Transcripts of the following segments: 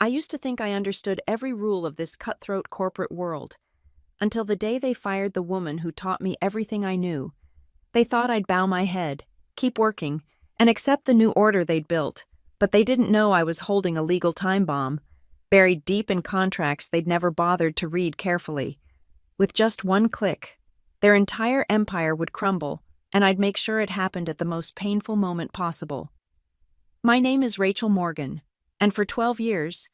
I used to think I understood every rule of this cutthroat corporate world, until the day they fired the woman who taught me everything I knew. They thought I'd bow my head, keep working, and accept the new order they'd built, but they didn't know I was holding a legal time bomb, buried deep in contracts they'd never bothered to read carefully. With just one click, their entire empire would crumble, and I'd make sure it happened at the most painful moment possible. My name is Rachel Morgan, and for 12 years,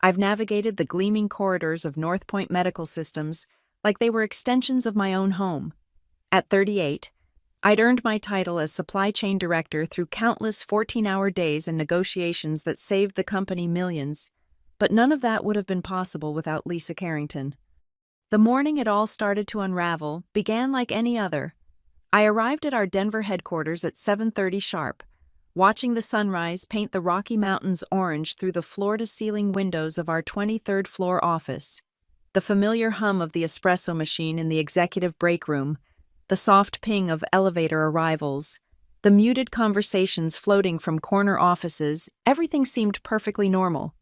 I've navigated the gleaming corridors of North Point Medical Systems like they were extensions of my own home. At 38, I'd earned my title as supply chain director through countless 14-hour days and negotiations that saved the company millions, but none of that would have been possible without Lisa Carrington. The morning it all started to unravel began like any other. I arrived at our Denver headquarters at 7:30 sharp, watching the sunrise paint the Rocky Mountains orange through the floor-to-ceiling windows of our 23rd floor office. The familiar hum of the espresso machine in the executive break room, the soft ping of elevator arrivals, the muted conversations floating from corner offices, everything seemed perfectly normal.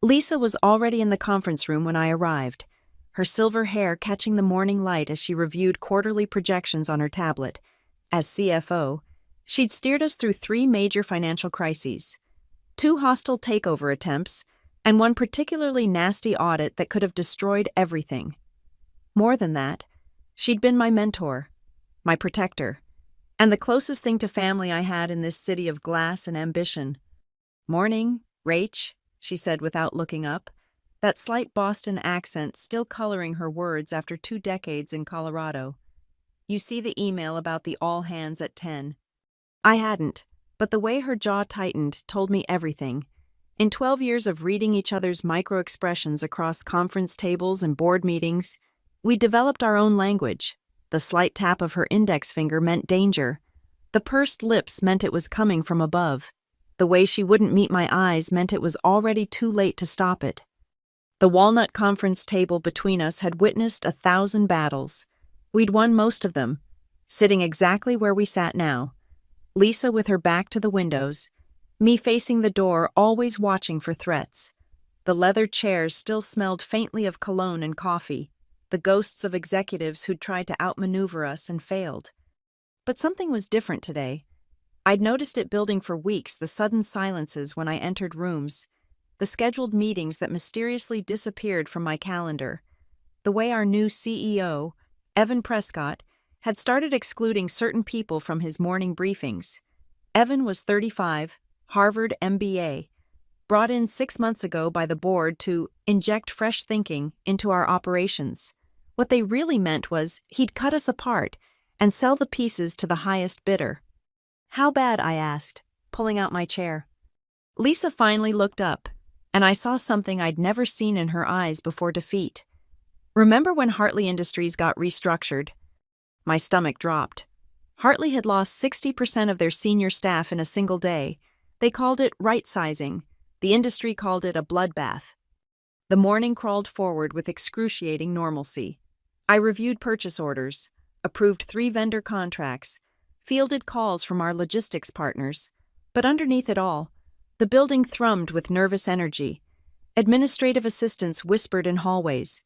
Lisa was already in the conference room when I arrived, her silver hair catching the morning light as she reviewed quarterly projections on her tablet. As CFO, she'd steered us through 3 major financial crises, 2 hostile takeover attempts, and one particularly nasty audit that could have destroyed everything. More than that, she'd been my mentor, my protector, and the closest thing to family I had in this city of glass and ambition. "Morning, Rach," she said without looking up, that slight Boston accent still coloring her words after 2 decades in Colorado. "You see the email about the all hands at 10. I hadn't, but the way her jaw tightened told me everything. In 12 years of reading each other's micro-expressions across conference tables and board meetings, we developed our own language. The slight tap of her index finger meant danger. The pursed lips meant it was coming from above. The way she wouldn't meet my eyes meant it was already too late to stop it. The walnut conference table between us had witnessed 1,000 battles. We'd won most of them, sitting exactly where we sat now. Lisa with her back to the windows, me facing the door, always watching for threats. The leather chairs still smelled faintly of cologne and coffee, the ghosts of executives who'd tried to outmaneuver us and failed. But something was different today. I'd noticed it building for weeks, the sudden silences when I entered rooms, the scheduled meetings that mysteriously disappeared from my calendar, the way our new CEO, Evan Prescott, had started excluding certain people from his morning briefings. Evan was 35, Harvard MBA, brought in 6 months ago by the board to inject fresh thinking into our operations. What they really meant was he'd cut us apart and sell the pieces to the highest bidder. "How bad?" I asked, pulling out my chair. Lisa finally looked up, and I saw something I'd never seen in her eyes before: defeat. "Remember when Hartley Industries got restructured?" My stomach dropped. Hartley had lost 60% of their senior staff in a single day. They called it right-sizing. The industry called it a bloodbath. The morning crawled forward with excruciating normalcy. I reviewed purchase orders, approved 3 vendor contracts, fielded calls from our logistics partners. But underneath it all, the building thrummed with nervous energy. Administrative assistants whispered in hallways.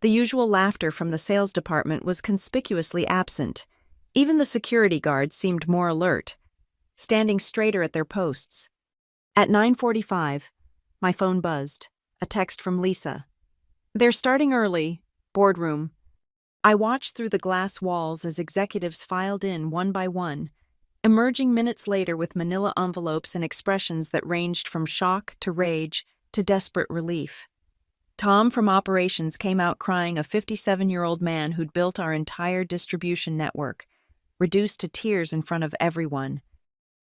The usual laughter from the sales department was conspicuously absent. Even the security guards seemed more alert, standing straighter at their posts. At 9:45, my phone buzzed. A text from Lisa. "They're starting early. Boardroom." I watched through the glass walls as executives filed in one by one, emerging minutes later with manila envelopes and expressions that ranged from shock to rage to desperate relief. Tom from operations came out crying, a 57-year-old man who'd built our entire distribution network, reduced to tears in front of everyone.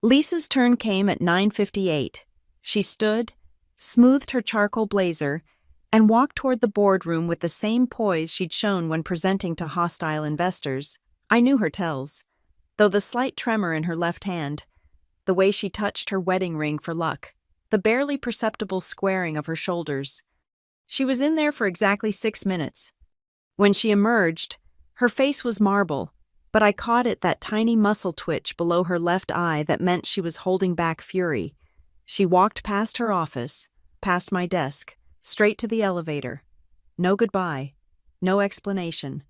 Lisa's turn came at 9:58. She stood, smoothed her charcoal blazer, and walked toward the boardroom with the same poise she'd shown when presenting to hostile investors. I knew her tells, though the slight tremor in her left hand, the way she touched her wedding ring for luck, the barely perceptible squaring of her shoulders. She was in there for exactly 6 minutes. When she emerged, her face was marble, but I caught that tiny muscle twitch below her left eye that meant she was holding back fury. She walked past her office, past my desk, straight to the elevator. No goodbye, no explanation.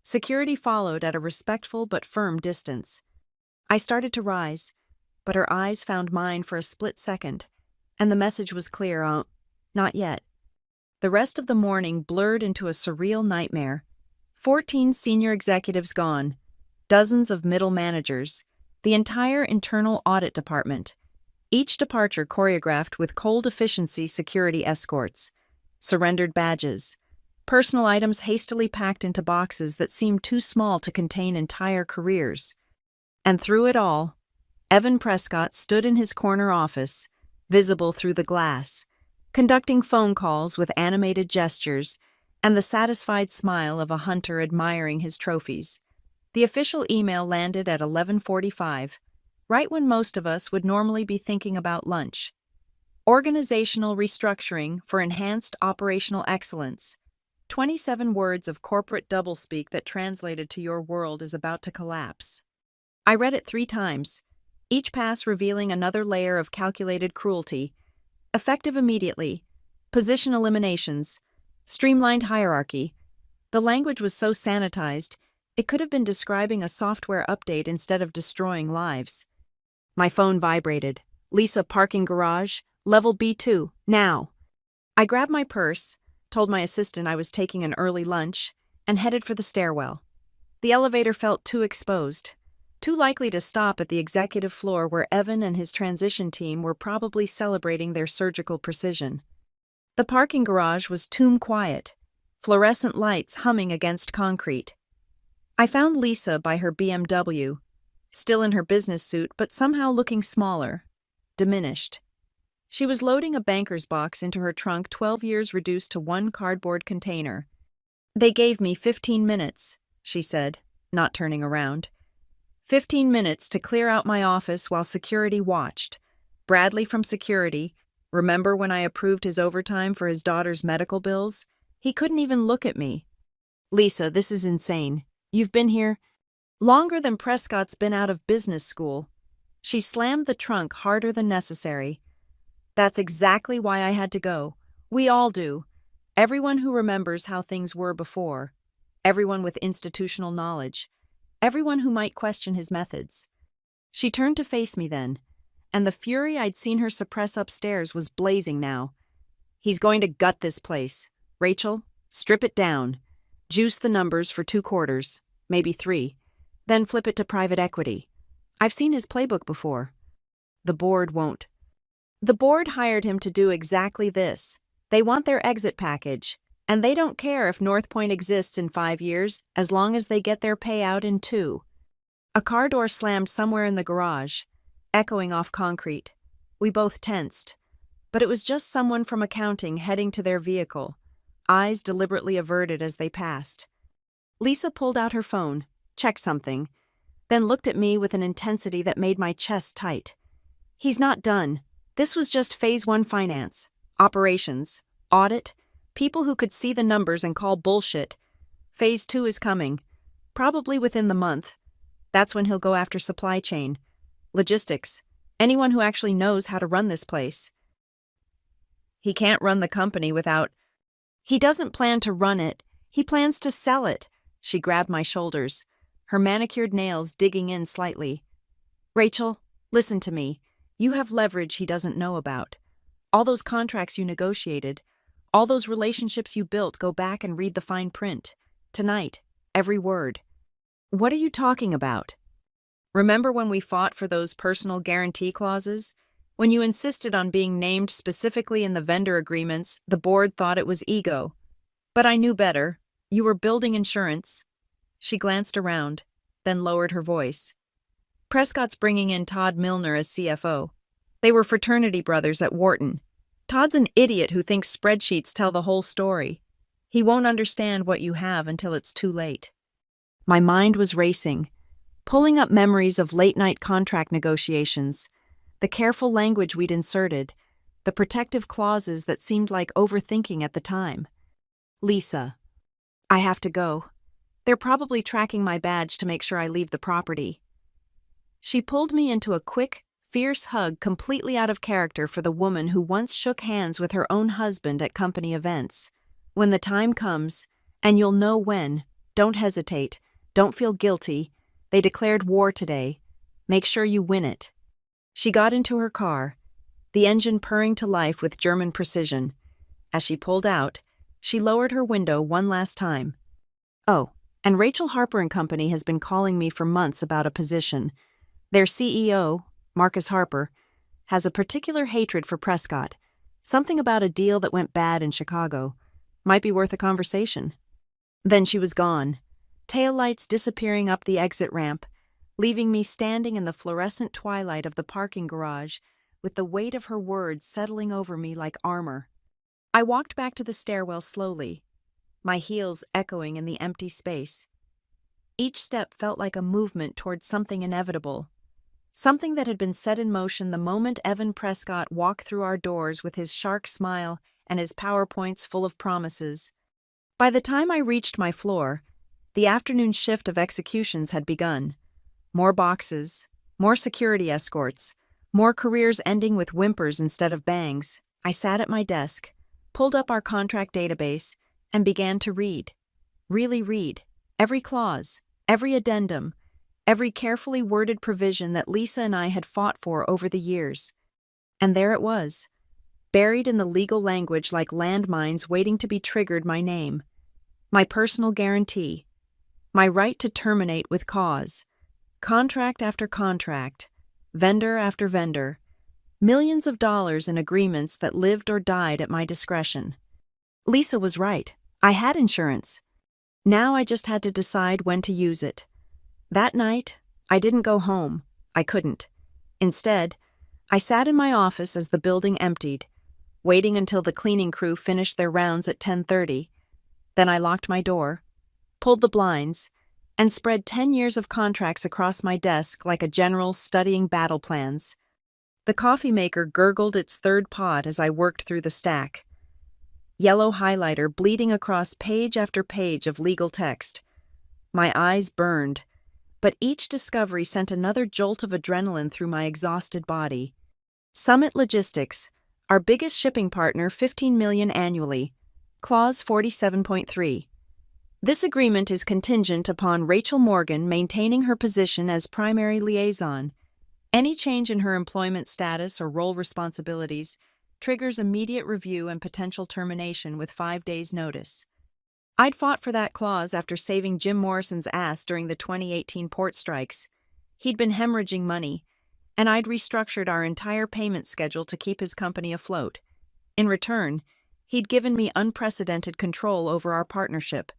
Security followed at a respectful but firm distance. I started to rise, but her eyes found mine for a split second, and the message was clear, not yet. The rest of the morning blurred into a surreal nightmare. 14 senior executives gone, dozens of middle managers, the entire internal audit department, each departure choreographed with cold efficiency security escorts, surrendered badges, personal items hastily packed into boxes that seemed too small to contain entire careers. And through it all, Evan Prescott stood in his corner office, visible through the glass, conducting phone calls with animated gestures and the satisfied smile of a hunter admiring his trophies. The official email landed at 11:45, right when most of us would normally be thinking about lunch. Organizational restructuring for enhanced operational excellence. 27 words of corporate doublespeak that translated to your world is about to collapse. I read it 3 times, each pass revealing another layer of calculated cruelty. Effective immediately, position eliminations, streamlined hierarchy. The language was so sanitized, it could have been describing a software update instead of destroying lives. My phone vibrated. Lisa, parking garage, level B2, now. I grabbed my purse, told my assistant I was taking an early lunch, and headed for the stairwell. The elevator felt too exposed, too likely to stop at the executive floor where Evan and his transition team were probably celebrating their surgical precision. The parking garage was tomb quiet, fluorescent lights humming against concrete. I found Lisa by her BMW, still in her business suit but somehow looking smaller, diminished. She was loading a banker's box into her trunk, 12 years reduced to 1 cardboard container. They gave me 15 minutes, she said, not turning around. 15 minutes to clear out my office while security watched. Bradley from security, remember when I approved his overtime for his daughter's medical bills? He couldn't even look at me. Lisa, this is insane. You've been here longer than Prescott's been out of business school. She slammed the trunk harder than necessary. That's exactly why I had to go. We all do. Everyone who remembers how things were before. Everyone with institutional knowledge. Everyone who might question his methods. She turned to face me then, and the fury I'd seen her suppress upstairs was blazing now. He's going to gut this place. Rachel, strip it down. Juice the numbers for 2 quarters, maybe 3. Then flip it to private equity. I've seen his playbook before. The board won't. The board hired him to do exactly this. They want their exit package, and they don't care if North Point exists in 5 years as long as they get their payout in 2. A car door slammed somewhere in the garage, echoing off concrete. We both tensed. But it was just someone from accounting heading to their vehicle, eyes deliberately averted as they passed. Lisa pulled out her phone, checked something, then looked at me with an intensity that made my chest tight. He's not done. This was just Phase 1 finance, operations, audit, people who could see the numbers and call bullshit. Phase 2 is coming, probably within the month. That's when he'll go after supply chain, logistics, anyone who actually knows how to run this place. He can't run the company without... He doesn't plan to run it. He plans to sell it. She grabbed my shoulders, her manicured nails digging in slightly. Rachel, listen to me. You have leverage he doesn't know about. All those contracts you negotiated, all those relationships you built, go back and read the fine print. Tonight, every word. What are you talking about? Remember when we fought for those personal guarantee clauses? When you insisted on being named specifically in the vendor agreements, the board thought it was ego. But I knew better. You were building insurance. She glanced around, then lowered her voice. Prescott's bringing in Todd Milner as CFO. They were fraternity brothers at Wharton. Todd's an idiot who thinks spreadsheets tell the whole story. He won't understand what you have until it's too late. My mind was racing, pulling up memories of late-night contract negotiations, the careful language we'd inserted, the protective clauses that seemed like overthinking at the time. Lisa, I have to go. They're probably tracking my badge to make sure I leave the property. She pulled me into a quick, fierce hug completely out of character for the woman who once shook hands with her own husband at company events. When the time comes, and you'll know when, don't hesitate, don't feel guilty, they declared war today. Make sure you win it. She got into her car, the engine purring to life with German precision. As she pulled out, she lowered her window one last time. Oh, and Rachel Harper and Company has been calling me for months about a position. Their CEO, Marcus Harper, has a particular hatred for Prescott. Something about a deal that went bad in Chicago. Might be worth a conversation. Then she was gone, taillights disappearing up the exit ramp, leaving me standing in the fluorescent twilight of the parking garage with the weight of her words settling over me like armor. I walked back to the stairwell slowly, my heels echoing in the empty space. Each step felt like a movement towards something inevitable, something that had been set in motion the moment Evan Prescott walked through our doors with his shark smile and his PowerPoints full of promises. By the time I reached my floor, the afternoon shift of executions had begun. More boxes, more security escorts, more careers ending with whimpers instead of bangs. I sat at my desk, pulled up our contract database, and began to read. Really read. Every clause, every addendum, every carefully worded provision that Lisa and I had fought for over the years. And there it was, buried in the legal language like landmines waiting to be triggered: my name, my personal guarantee, my right to terminate with cause, contract after contract, vendor after vendor, millions of dollars in agreements that lived or died at my discretion. Lisa was right. I had insurance. Now I just had to decide when to use it. That night, I didn't go home. I couldn't. Instead, I sat in my office as the building emptied, waiting until the cleaning crew finished their rounds at 10:30. Then I locked my door, pulled the blinds, and spread 10 years of contracts across my desk like a general studying battle plans. The coffee maker gurgled its third pot as I worked through the stack. Yellow highlighter bleeding across page after page of legal text. My eyes burned, but each discovery sent another jolt of adrenaline through my exhausted body. Summit Logistics, our biggest shipping partner, $15 million annually. Clause 47.3. This agreement is contingent upon Rachel Morgan maintaining her position as primary liaison. Any change in her employment status or role responsibilities triggers immediate review and potential termination with 5 days' notice. I'd fought for that clause after saving Jim Morrison's ass during the 2018 port strikes. He'd been hemorrhaging money, and I'd restructured our entire payment schedule to keep his company afloat. In return, he'd given me unprecedented control over our partnership.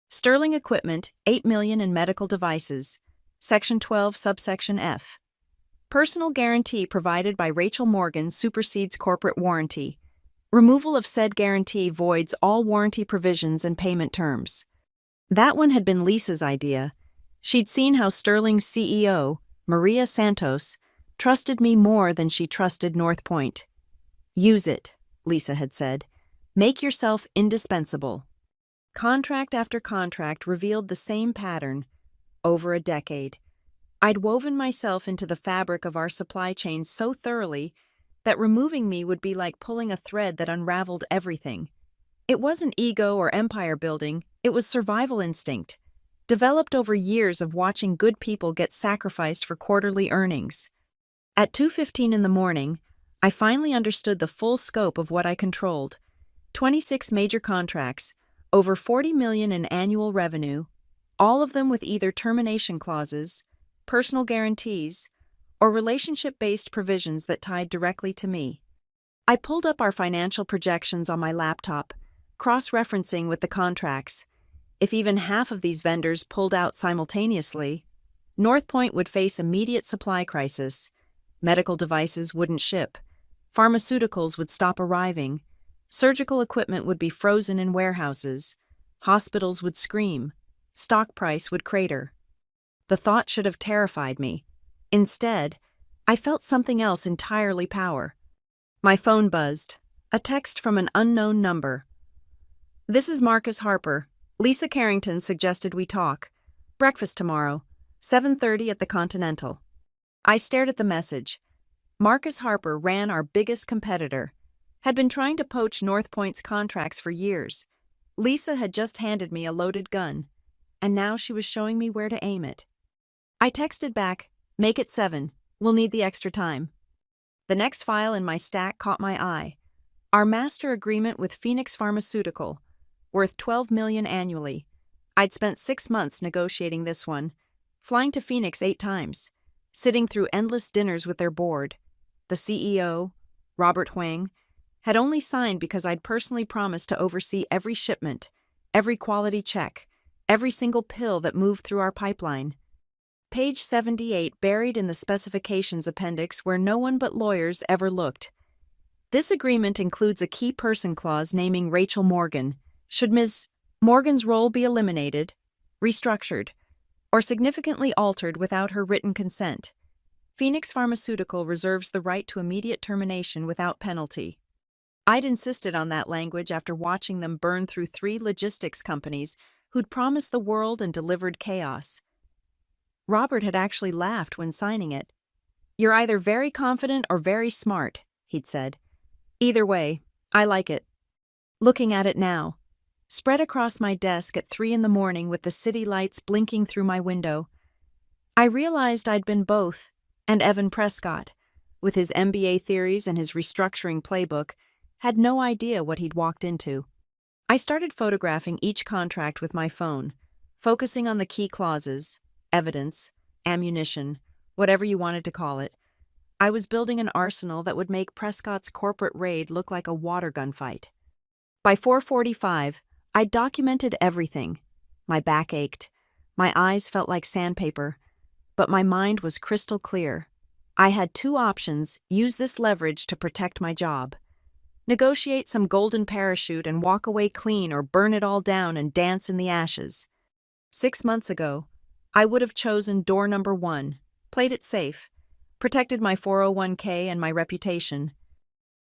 Sterling equipment, $8 million in medical devices. Section 12, subsection F. Personal guarantee provided by Rachel Morgan supersedes corporate warranty. Removal of said guarantee voids all warranty provisions and payment terms. That one had been Lisa's idea. She'd seen how Sterling's CEO, Maria Santos, trusted me more than she trusted North Point. Use it, Lisa had said. Make yourself indispensable. Contract after contract revealed the same pattern. Over a decade, I'd woven myself into the fabric of our supply chain so thoroughly that removing me would be like pulling a thread that unraveled everything. It wasn't ego or empire building, it was survival instinct, developed over years of watching good people get sacrificed for quarterly earnings. At 2:15 in the morning, I finally understood the full scope of what I controlled. 26 major contracts, over $40 million in annual revenue, all of them with either termination clauses, personal guarantees, or relationship-based provisions that tied directly to me. I pulled up our financial projections on my laptop, cross-referencing with the contracts. If even half of these vendors pulled out simultaneously, North Point would face immediate supply crisis. Medical devices wouldn't ship. Pharmaceuticals would stop arriving. Surgical equipment would be frozen in warehouses. Hospitals would scream. Stock price would crater. The thought should have terrified me. Instead, I felt something else entirely power. My phone buzzed. A text from an unknown number. This is Marcus Harper. Lisa Carrington suggested we talk. Breakfast tomorrow, 7:30 at the Continental. I stared at the message, Marcus Harper ran our biggest competitor, had been trying to poach North Point's contracts for years. Lisa had just handed me a loaded gun, and now she was showing me where to aim it. I texted back, "Make it 7, we'll need the extra time." The next file in my stack caught my eye. Our master agreement with Phoenix Pharmaceutical, worth $12 million annually. I'd spent 6 months negotiating this one, flying to Phoenix 8 times, sitting through endless dinners with their board. The CEO, Robert Huang, had only signed because I'd personally promised to oversee every shipment, every quality check, every single pill that moved through our pipeline. Page 78 buried in the specifications appendix where no one but lawyers ever looked. This agreement includes a key person clause naming Rachel Morgan, should Ms. Morgan's role be eliminated, restructured, or significantly altered without her written consent. Phoenix Pharmaceutical reserves the right to immediate termination without penalty. I'd insisted on that language after watching them burn through 3 logistics companies who'd promised the world and delivered chaos. Robert had actually laughed when signing it. "You're either very confident or very smart," he'd said. "Either way, I like it." Looking at it now, spread across my desk at 3 in the morning with the city lights blinking through my window, I realized I'd been both, and Evan Prescott, with his MBA theories and his restructuring playbook, had no idea what he'd walked into. I started photographing each contract with my phone, focusing on the key clauses, evidence, ammunition, whatever you wanted to call it. I was building an arsenal that would make Prescott's corporate raid look like a water gun fight. By 4:45, I documented everything. My back ached. My eyes felt like sandpaper, but my mind was crystal clear. I had 2 options: use this leverage to protect my job, negotiate some golden parachute and walk away clean, or burn it all down and dance in the ashes. 6 months ago, I would have chosen door number 1, played it safe, protected my 401k and my reputation.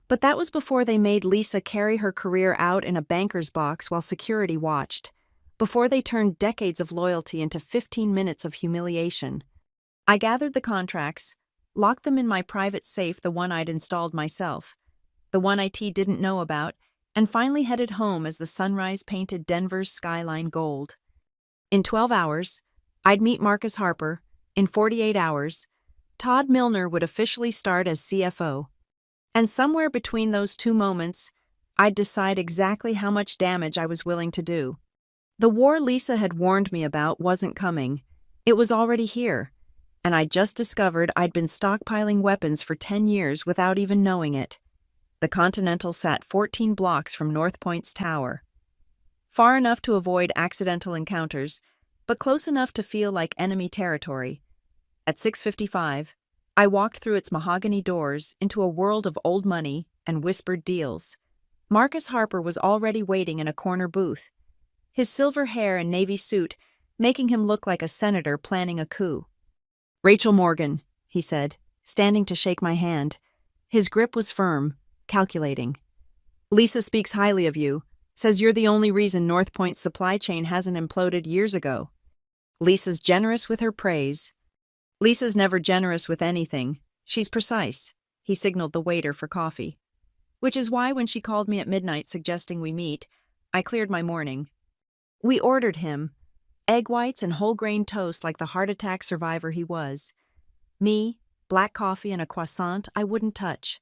But that was before they made Lisa carry her career out in a banker's box while security watched, before they turned decades of loyalty into 15 minutes of humiliation. I gathered the contracts, locked them in my private safe, the one I'd installed myself, the one IT didn't know about, and finally headed home as the sunrise painted Denver's skyline gold. In 12 hours, I'd meet Marcus Harper. In 48 hours, Todd Milner would officially start as CFO. And somewhere between those 2 moments, I'd decide exactly how much damage I was willing to do. The war Lisa had warned me about wasn't coming. It was already here, and I'd just discovered I'd been stockpiling weapons for 10 years without even knowing it. The Continental sat 14 blocks from North Point's tower. Far enough to avoid accidental encounters, but close enough to feel like enemy territory. At 6:55, I walked through its mahogany doors into a world of old money and whispered deals. Marcus Harper was already waiting in a corner booth, his silver hair and navy suit making him look like a senator planning a coup. "Rachel Morgan," he said, standing to shake my hand. His grip was firm, calculating. "Lisa speaks highly of you, says you're the only reason North Point's supply chain hasn't imploded years ago. Lisa's generous with her praise." "Lisa's never generous with anything. She's precise," he signaled the waiter for coffee. Which is why when she called me at midnight suggesting we meet, I cleared my morning. We ordered him egg whites and whole grain toast like the heart attack survivor he was. Me, black coffee and a croissant I wouldn't touch.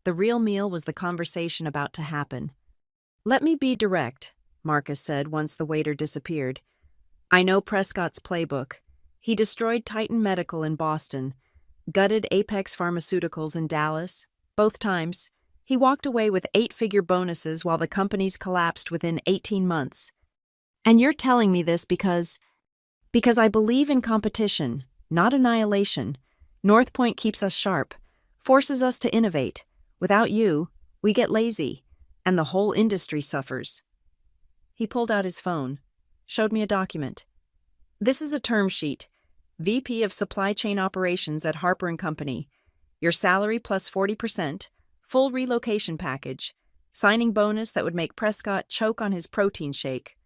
The real meal was the conversation about to happen. "Let me be direct," Marcus said once the waiter disappeared. "I know Prescott's playbook. He destroyed Titan Medical in Boston, gutted Apex Pharmaceuticals in Dallas. Both times, he walked away with 8-figure bonuses while the companies collapsed within 18 months. And you're telling me this because I believe in competition, not annihilation. North Point keeps us sharp, forces us to innovate. Without you, we get lazy, and the whole industry suffers." He pulled out his phone, showed me a document. "This is a term sheet. VP of Supply Chain Operations at Harper & Company. Your salary plus 40%, full relocation package, signing bonus that would make Prescott choke on his protein shake."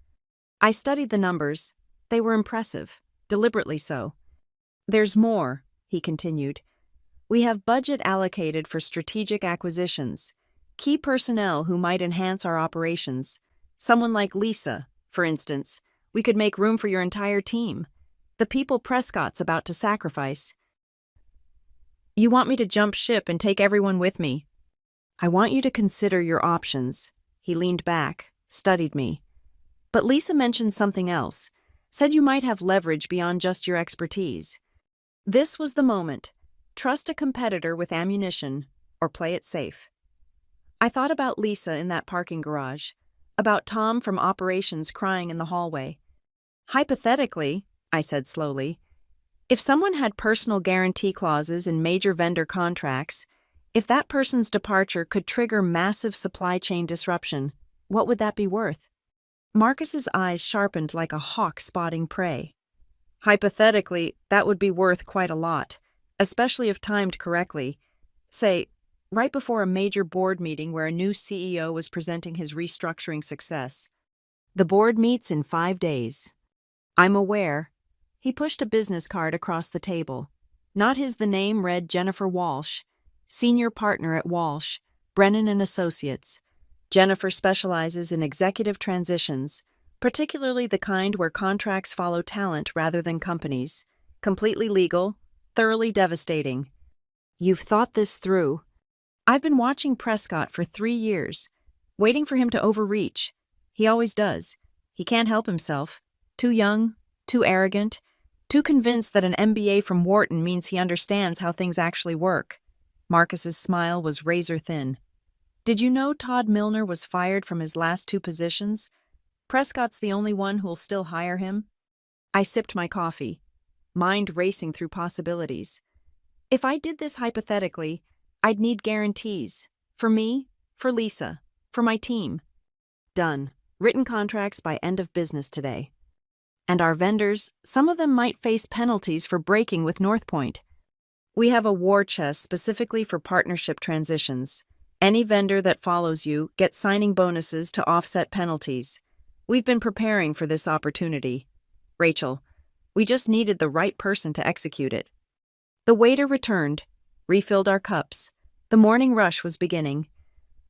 I studied the numbers. They were impressive, deliberately so. "There's more," he continued. We have budget allocated for strategic acquisitions, key personnel who might enhance our operations. Someone like Lisa, for instance. We could make room for your entire team. The people Prescott's about to sacrifice. You want me to jump ship and take everyone with me? I want you to consider your options. He leaned back, studied me. But Lisa mentioned something else, said you might have leverage beyond just your expertise. This was the moment. Trust a competitor with ammunition, or play it safe. I thought about Lisa in that parking garage, about Tom from operations crying in the hallway. Hypothetically, I said slowly, if someone had personal guarantee clauses in major vendor contracts, if that person's departure could trigger massive supply chain disruption, what would that be worth? Marcus's eyes sharpened like a hawk spotting prey. Hypothetically, that would be worth quite a lot, especially if timed correctly. Say, right before a major board meeting where a new CEO was presenting his restructuring success. The board meets in 5 days. I'm aware. He pushed a business card across the table. Not his the name read Jennifer Walsh, senior partner at Walsh, Brennan and Associates. Jennifer specializes in executive transitions, particularly the kind where contracts follow talent rather than companies. Completely legal, thoroughly devastating. You've thought this through. I've been watching Prescott for 3 years, waiting for him to overreach. He always does. He can't help himself. Too young, too arrogant, too convinced that an MBA from Wharton means he understands how things actually work. Marcus's smile was razor thin. Did you know Todd Milner was fired from his last 2 positions? Prescott's the only one who'll still hire him? I sipped my coffee, mind racing through possibilities. If I did this hypothetically, I'd need guarantees. For me, for Lisa, for my team. Done. Written contracts by end of business today. And our vendors, some of them might face penalties for breaking with Northpoint. We have a war chest specifically for partnership transitions. Any vendor that follows you gets signing bonuses to offset penalties. We've been preparing for this opportunity. Rachel, we just needed the right person to execute it. The waiter returned, refilled our cups. The morning rush was beginning.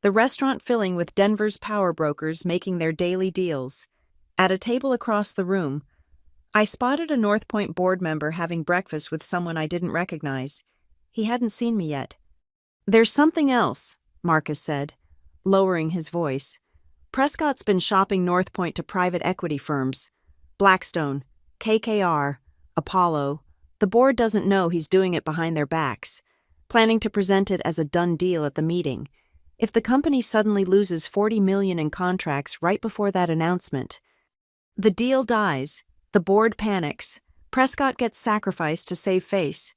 The restaurant filling with Denver's power brokers making their daily deals. At a table across the room, I spotted a Northpoint board member having breakfast with someone I didn't recognize. He hadn't seen me yet. There's something else, Marcus said, lowering his voice. Prescott's been shopping Northpoint to private equity firms. Blackstone, KKR, Apollo. The board doesn't know he's doing it behind their backs, planning to present it as a done deal at the meeting. If the company suddenly loses $40 million in contracts right before that announcement, the deal dies, the board panics, Prescott gets sacrificed to save face.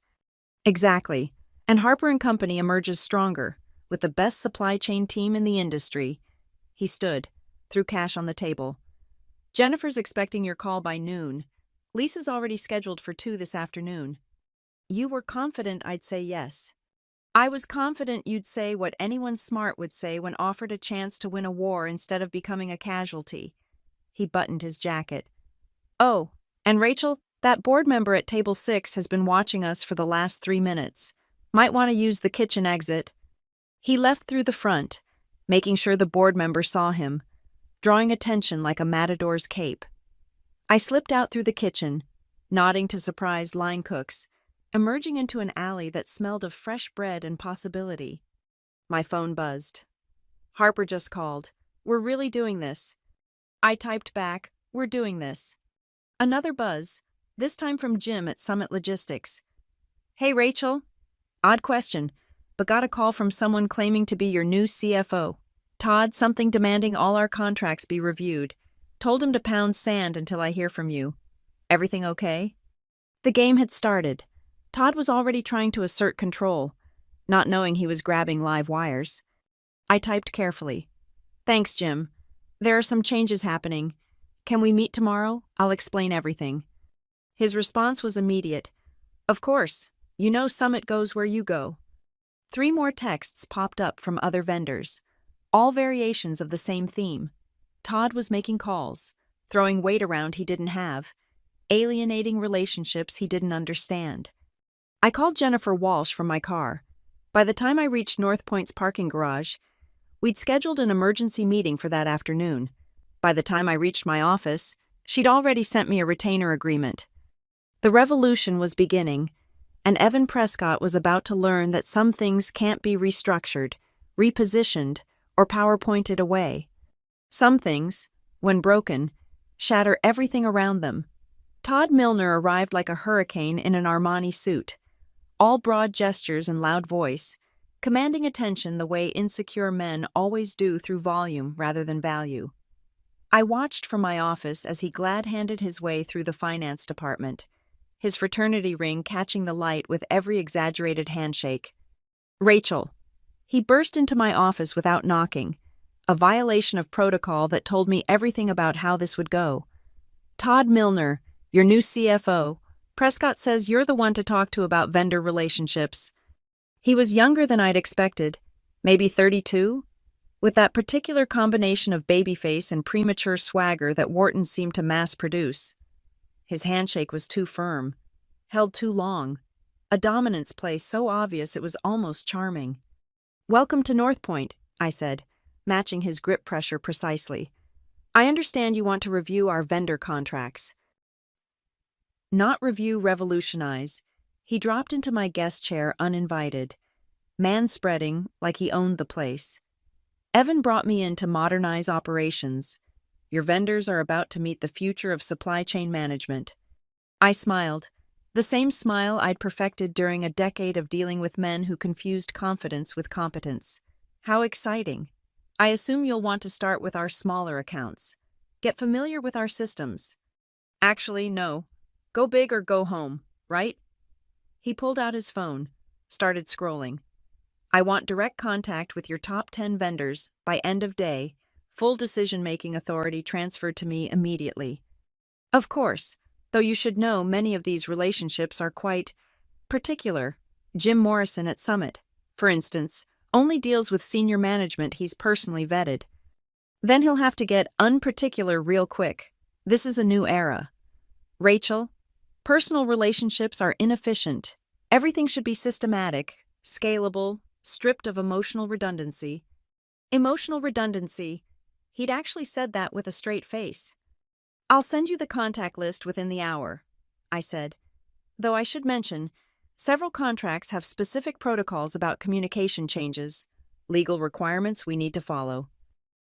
Exactly, and Harper & Company emerges stronger, with the best supply chain team in the industry. He stood, threw cash on the table. Jennifer's expecting your call by noon. Lisa's already scheduled for 2 this afternoon. You were confident I'd say yes. I was confident you'd say what anyone smart would say when offered a chance to win a war instead of becoming a casualty. He buttoned his jacket. Oh, and Rachel, that board member at table 6 has been watching us for the last 3 minutes. Might want to use the kitchen exit. He left through the front, making sure the board member saw him, drawing attention like a matador's cape. I slipped out through the kitchen, nodding to surprised line cooks, emerging into an alley that smelled of fresh bread and possibility. My phone buzzed. Harper just called. We're really doing this. I typed back, we're doing this. Another buzz, this time from Jim at Summit Logistics. Hey, Rachel. Odd question, but got a call from someone claiming to be your new CFO. Todd, something demanding all our contracts be reviewed. Told him to pound sand until I hear from you. Everything okay? The game had started. Todd was already trying to assert control, not knowing he was grabbing live wires. I typed carefully. Thanks, Jim. There are some changes happening. Can we meet tomorrow? I'll explain everything. His response was immediate. Of course. You know Summit goes where you go. 3 more texts popped up from other vendors, all variations of the same theme. Todd was making calls, throwing weight around he didn't have, alienating relationships he didn't understand. I called Jennifer Walsh from my car. By the time I reached North Point's parking garage, we'd scheduled an emergency meeting for that afternoon. By the time I reached my office, she'd already sent me a retainer agreement. The revolution was beginning, and Evan Prescott was about to learn that some things can't be restructured, repositioned, or PowerPointed away. Some things, when broken, shatter everything around them. Todd Milner arrived like a hurricane in an Armani suit, all broad gestures and loud voice, commanding attention the way insecure men always do through volume rather than value. I watched from my office as he glad-handed his way through the finance department, his fraternity ring catching the light with every exaggerated handshake. "Rachel." He burst into my office without knocking, a violation of protocol that told me everything about how this would go. "Todd Milner, your new CFO. Prescott says you're the one to talk to about vendor relationships." He was younger than I'd expected, maybe 32, with that particular combination of babyface and premature swagger that Wharton seemed to mass-produce. His handshake was too firm, held too long, a dominance play so obvious it was almost charming. "Welcome to North Point," I said, matching his grip pressure precisely. "I understand you want to review our vendor contracts." Not review, revolutionize. He dropped into my guest chair uninvited, man-spreading like he owned the place. "Evan brought me in to modernize operations. Your vendors are about to meet the future of supply chain management." I smiled, the same smile I'd perfected during a decade of dealing with men who confused confidence with competence. "How exciting. I assume you'll want to start with our smaller accounts. Get familiar with our systems." "Actually, no. Go big or go home, right?" He pulled out his phone, started scrolling. "I want direct contact with your top 10 vendors by end of day, full decision-making authority transferred to me immediately. Of course, though you should know many of these relationships are quite particular. Jim Morrison at Summit, for instance, only deals with senior management he's personally vetted. Then he'll have to get unparticular real quick. This is a new era. Rachel, personal relationships are inefficient. Everything should be systematic, scalable, stripped of emotional redundancy." Emotional redundancy. He'd actually said that with a straight face. "I'll send you the contact list within the hour," I said. Though I should mention, several contracts have specific protocols about communication changes, legal requirements we need to follow.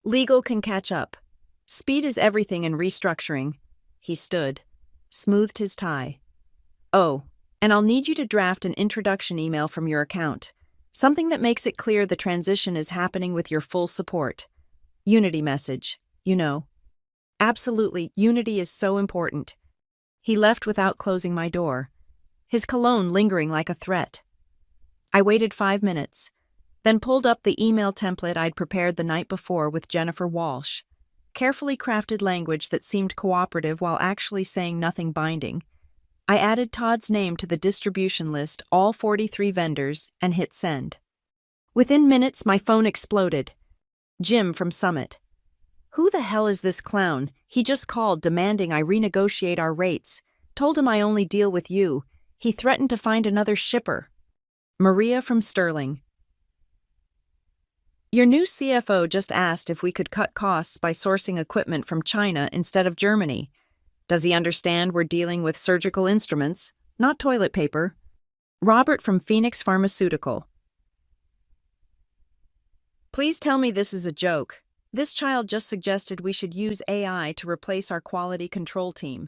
Legal can catch up. Speed is everything in restructuring. He stood, smoothed his tie. "Oh, and I'll need you to draft an introduction email from your account. Something that makes it clear the transition is happening with your full support. Unity message, you know." "Absolutely, unity is so important." He left without closing my door, his cologne lingering like a threat. I waited 5 minutes, then pulled up the email template I'd prepared the night before with Jennifer Walsh. Carefully crafted language that seemed cooperative while actually saying nothing binding. I added Todd's name to the distribution list, all 43 vendors, and hit send. Within minutes, my phone exploded. Jim from Summit. "Who the hell is this clown? He just called demanding I renegotiate our rates. Told him I only deal with you. He threatened to find another shipper." Maria from Sterling. "Your new CFO just asked if we could cut costs by sourcing equipment from China instead of Germany. Does he understand we're dealing with surgical instruments, not toilet paper?" Robert from Phoenix Pharmaceutical. "Please tell me this is a joke. This child just suggested we should use AI to replace our quality control team."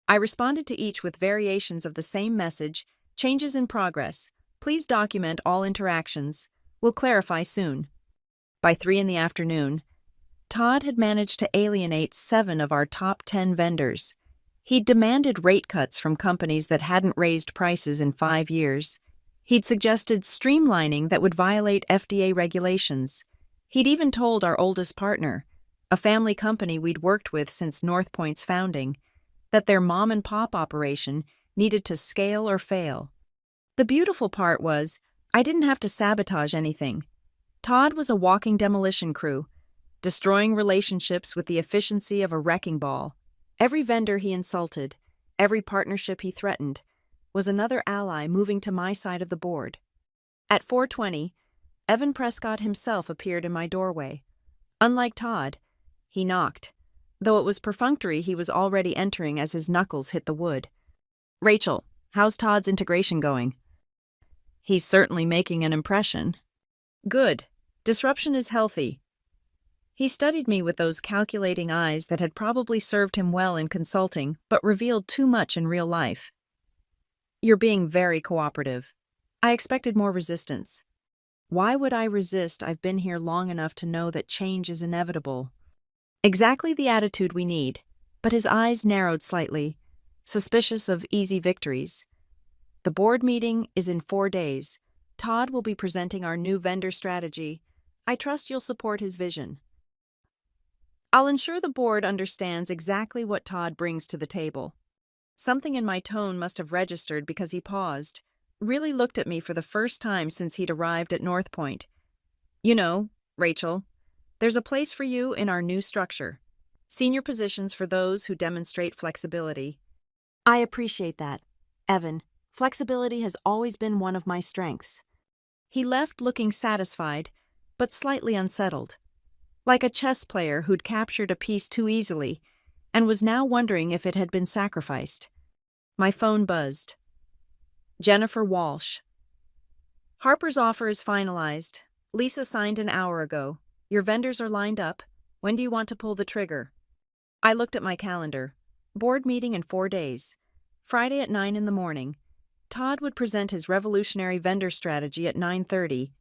I responded to each with variations of the same message, "Changes in progress. Please document all interactions. We'll clarify soon." By 3 in the afternoon, Todd had managed to alienate 7 of our top 10 vendors. He'd demanded rate cuts from companies that hadn't raised prices in 5 years. He'd suggested streamlining that would violate FDA regulations. He'd even told our oldest partner, a family company we'd worked with since North Point's founding, that their mom-and-pop operation needed to scale or fail. The beautiful part was, I didn't have to sabotage anything. Todd was a walking demolition crew, destroying relationships with the efficiency of a wrecking ball. Every vendor he insulted, every partnership he threatened, was another ally moving to my side of the board. At 4:20, Evan Prescott himself appeared in my doorway. Unlike Todd, he knocked. Though it was perfunctory, he was already entering as his knuckles hit the wood. "Rachel, how's Todd's integration going?" "He's certainly making an impression." "Good. Disruption is healthy." He studied me with those calculating eyes that had probably served him well in consulting, but revealed too much in real life. "You're being very cooperative. I expected more resistance." "Why would I resist? I've been here long enough to know that change is inevitable." Exactly the attitude we need, but his eyes narrowed slightly, suspicious of easy victories. "The board meeting is in 4 days. Todd will be presenting our new vendor strategy. I trust you'll support his vision." "I'll ensure the board understands exactly what Todd brings to the table." Something in my tone must have registered because he paused, really looked at me for the first time since he'd arrived at North Point. "You know, Rachel, there's a place for you in our new structure. Senior positions for those who demonstrate flexibility." "I appreciate that, Evan. Flexibility has always been one of my strengths." He left looking satisfied, but slightly unsettled, like a chess player who'd captured a piece too easily and was now wondering if it had been sacrificed. My phone buzzed. Jennifer Walsh. "Harper's offer is finalized. Lisa signed an hour ago. Your vendors are lined up. When do you want to pull the trigger?" I looked at my calendar. Board meeting in 4 days. Friday at 9 in the morning. Todd would present his revolutionary vendor strategy at 9:30,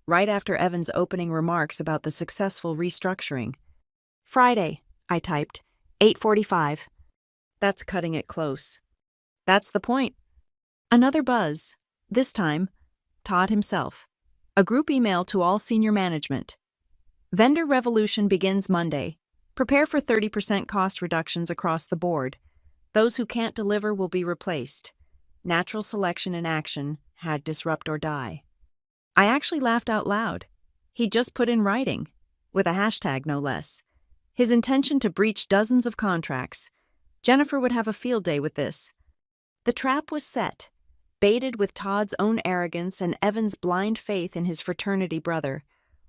right after Evan's opening remarks about the successful restructuring. "Friday," I typed, 8:45. That's cutting it close. That's the point. Another buzz. This time, Todd himself. A group email to all senior management. "Vendor revolution begins Monday. Prepare for 30% cost reductions across the board. Those who can't deliver will be replaced. Natural selection in action, had disrupt or die." I actually laughed out loud. He just put in writing, with a hashtag no less, his intention to breach dozens of contracts. Jennifer would have a field day with this. The trap was set, baited with Todd's own arrogance and Evan's blind faith in his fraternity brother.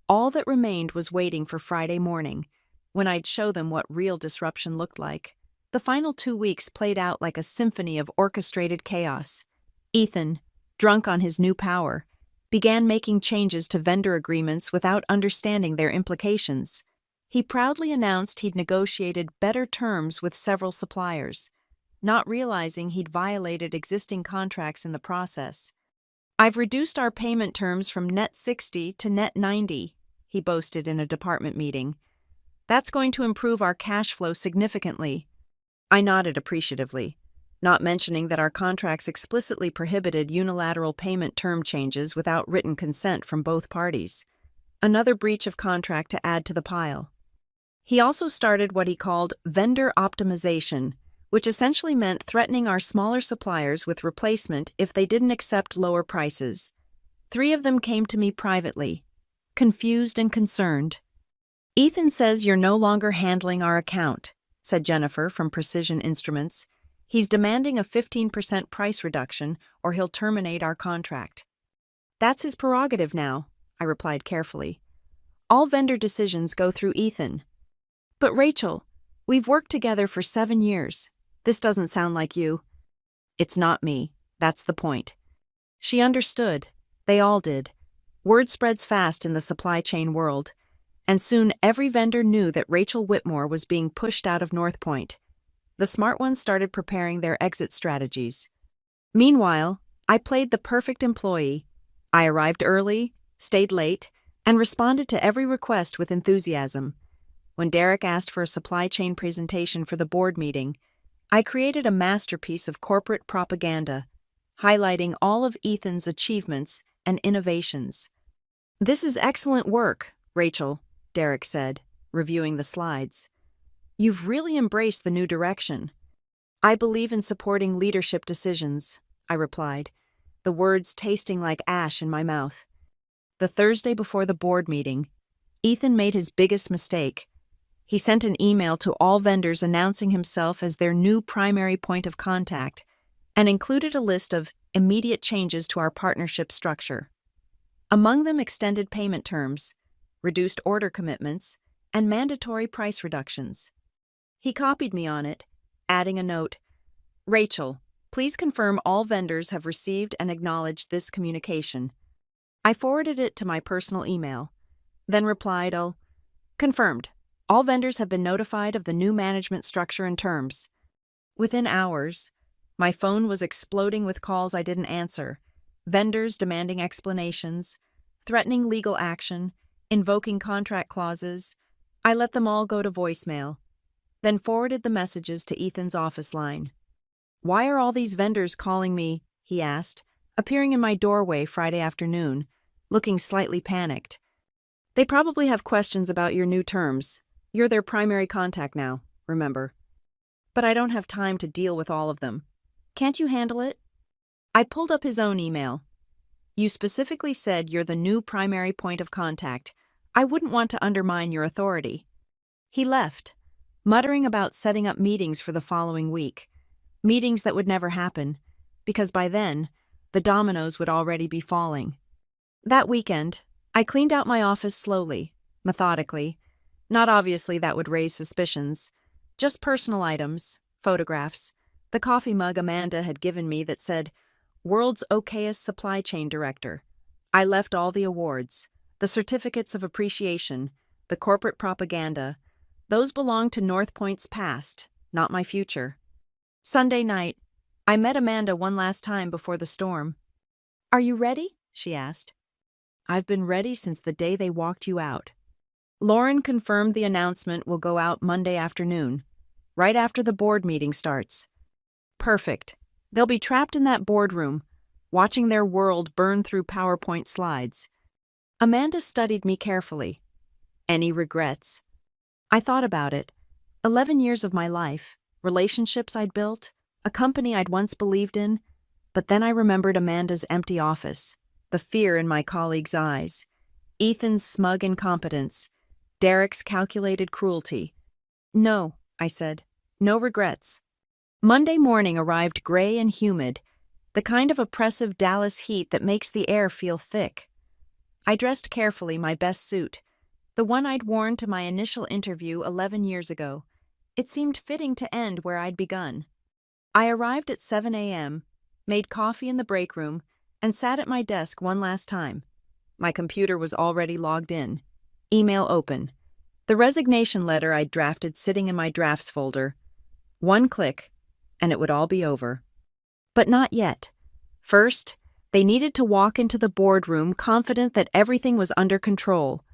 All that remained was waiting for Friday morning, when I'd show them what real disruption looked like. The final 2 weeks played out like a symphony of orchestrated chaos. Ethan, drunk on his new power, began making changes to vendor agreements without understanding their implications. He proudly announced he'd negotiated better terms with several suppliers, not realizing he'd violated existing contracts in the process. "I've reduced our payment terms from net 60 to net 90, he boasted in a department meeting. "That's going to improve our cash flow significantly." I nodded appreciatively, not mentioning that our contracts explicitly prohibited unilateral payment term changes without written consent from both parties. Another breach of contract to add to the pile. He also started what he called vendor optimization, which essentially meant threatening our smaller suppliers with replacement if they didn't accept lower prices. 3 of them came to me privately, confused and concerned. "Ethan says you're no longer handling our account," said Jennifer from Precision Instruments. "He's demanding a 15% price reduction or he'll terminate our contract." "That's his prerogative now," I replied carefully. "All vendor decisions go through Ethan." "But Rachel, we've worked together for 7 years. This doesn't sound like you." "It's not me. That's the point." She understood. They all did. Word spreads fast in the supply chain world, and soon every vendor knew that Rachel Whitmore was being pushed out of North Point. The smart ones started preparing their exit strategies. Meanwhile, I played the perfect employee. I arrived early, stayed late, and responded to every request with enthusiasm. When Derek asked for a supply chain presentation for the board meeting, I created a masterpiece of corporate propaganda, highlighting all of Ethan's achievements and innovations. "This is excellent work, Rachel," Derek said, reviewing the slides. "You've really embraced the new direction." "I believe in supporting leadership decisions," I replied, the words tasting like ash in my mouth. The Thursday before the board meeting, Ethan made his biggest mistake. He sent an email to all vendors announcing himself as their new primary point of contact, and included a list of immediate changes to our partnership structure. Among them, extended payment terms, reduced order commitments, and mandatory price reductions. He copied me on it, adding a note, "Rachel, please confirm all vendors have received and acknowledged this communication." I forwarded it to my personal email, then replied, "Oh, confirmed. All vendors have been notified of the new management structure and terms." Within hours, my phone was exploding with calls I didn't answer, vendors demanding explanations, threatening legal action, invoking contract clauses. I let them all go to voicemail, then forwarded the messages to Ethan's office line. "Why are all these vendors calling me?" he asked, appearing in my doorway Friday afternoon, looking slightly panicked. "They probably have questions about your new terms. You're their primary contact now, remember. But I don't have time to deal with all of them. Can't you handle it?" I pulled up his own email. "You specifically said you're the new primary point of contact. I wouldn't want to undermine your authority." He left, muttering about setting up meetings for the following week. Meetings that would never happen, because by then, the dominoes would already be falling. That weekend, I cleaned out my office slowly, methodically. Not obviously that would raise suspicions. Just personal items, photographs, the coffee mug Amanda had given me that said, "World's Okayest Supply Chain Director." I left all the awards, the certificates of appreciation, the corporate propaganda. Those belong to North Point's past, not my future. Sunday night, I met Amanda one last time before the storm. "Are you ready?" she asked. "I've been ready since the day they walked you out." Lauren confirmed the announcement will go out Monday afternoon, right after the board meeting starts. Perfect. They'll be trapped in that boardroom, watching their world burn through PowerPoint slides. Amanda studied me carefully. Any regrets? I thought about it. 11 years of my life, relationships I'd built, a company I'd once believed in, but then I remembered Amanda's empty office, the fear in my colleagues' eyes, Ethan's smug incompetence, Derek's calculated cruelty. "No," I said, "no regrets." Monday morning arrived gray and humid, the kind of oppressive Dallas heat that makes the air feel thick. I dressed carefully, my best suit, the one I'd worn to my initial interview 11 years ago. It seemed fitting to end where I'd begun. I arrived at 7 a.m., made coffee in the break room, and sat at my desk one last time. My computer was already logged in. Email open. The resignation letter I'd drafted sitting in my drafts folder. One click, and it would all be over. But not yet. First, they needed to walk into the boardroom confident that everything was under control.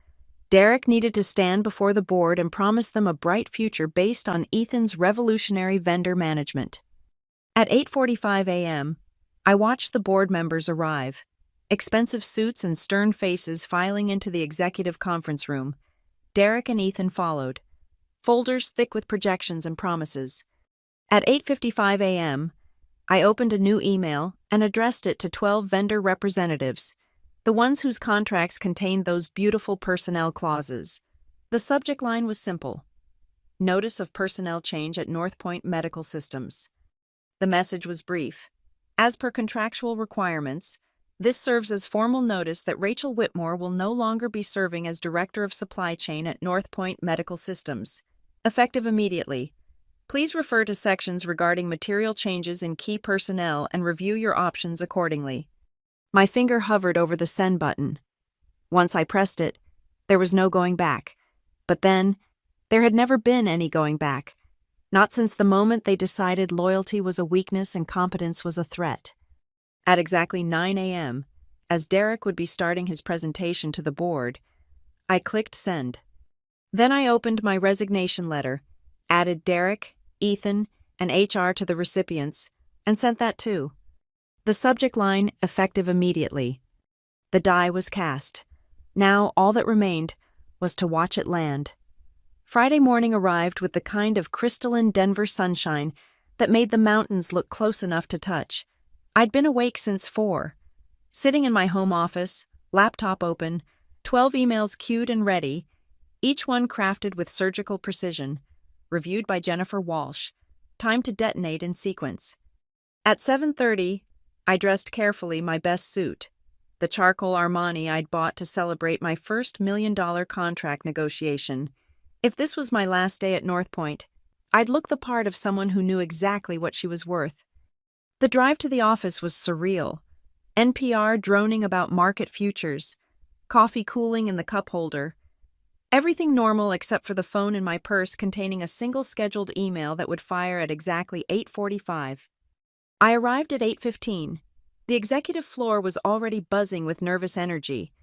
Derek needed to stand before the board and promise them a bright future based on Ethan's revolutionary vendor management. At 8:45 a.m., I watched the board members arrive, expensive suits and stern faces filing into the executive conference room. Derek and Ethan followed, folders thick with projections and promises. At 8:55 a.m., I opened a new email and addressed it to 12 vendor representatives, the ones whose contracts contained those beautiful personnel clauses. The subject line was simple: Notice of personnel change at North Point Medical Systems. The message was brief. As per contractual requirements, this serves as formal notice that Rachel Whitmore will no longer be serving as Director of Supply Chain at North Point Medical Systems. Effective immediately. Please refer to sections regarding material changes in key personnel and review your options accordingly. My finger hovered over the send button. Once I pressed it, there was no going back. But then, there had never been any going back. Not since the moment they decided loyalty was a weakness and competence was a threat. At exactly 9 a.m., as Derek would be starting his presentation to the board, I clicked send. Then I opened my resignation letter, added Derek, Ethan, and HR to the recipients, and sent that too. The subject line, effective immediately. The die was cast. Now all that remained was to watch it land. Friday morning arrived with the kind of crystalline Denver sunshine that made the mountains look close enough to touch. I'd been awake since 4, sitting in my home office, laptop open, 12 emails queued and ready, each one crafted with surgical precision, reviewed by Jennifer Walsh. Time to detonate in sequence. At 7:30, I dressed carefully, my best suit, the charcoal Armani I'd bought to celebrate my first $1 million contract negotiation. If this was my last day at North Point, I'd look the part of someone who knew exactly what she was worth. The drive to the office was surreal. NPR droning about market futures, coffee cooling in the cup holder. Everything normal except for the phone in my purse containing a single scheduled email that would fire at exactly 8:45. I arrived at 8:15. The executive floor was already buzzing with nervous energy.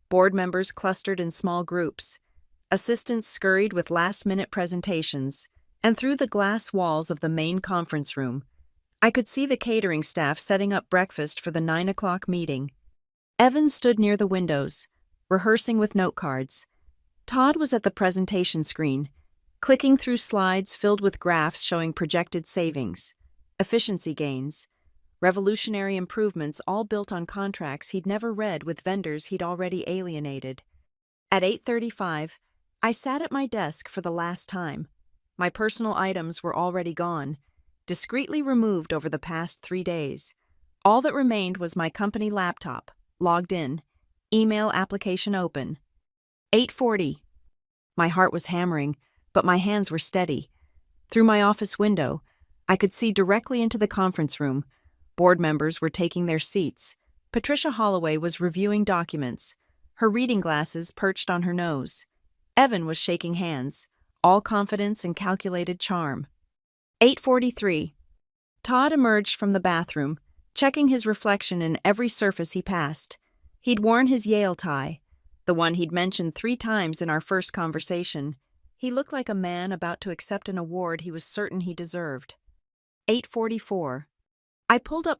Board members clustered in small groups. Assistants scurried with last-minute presentations. And through the glass walls of the main conference room, I could see the catering staff setting up breakfast for the 9 o'clock meeting. Evan stood near the windows, rehearsing with note cards. Todd was at the presentation screen, clicking through slides filled with graphs showing projected savings, efficiency gains, revolutionary improvements, all built on contracts he'd never read with vendors he'd already alienated. At 8:35, I sat at my desk for the last time. My personal items were already gone, discreetly removed over the past 3 days. All that remained was my company laptop, logged in, email application open. 8:40. My heart was hammering, but my hands were steady. Through my office window, I could see directly into the conference room. Board members were taking their seats. Patricia Holloway was reviewing documents, her reading glasses perched on her nose. Evan was shaking hands, all confidence and calculated charm. 8:43. Todd emerged from the bathroom, checking his reflection in every surface he passed. He'd worn his Yale tie, the one he'd mentioned 3 times in our first conversation. He looked like a man about to accept an award he was certain he deserved. 8:44. I pulled up my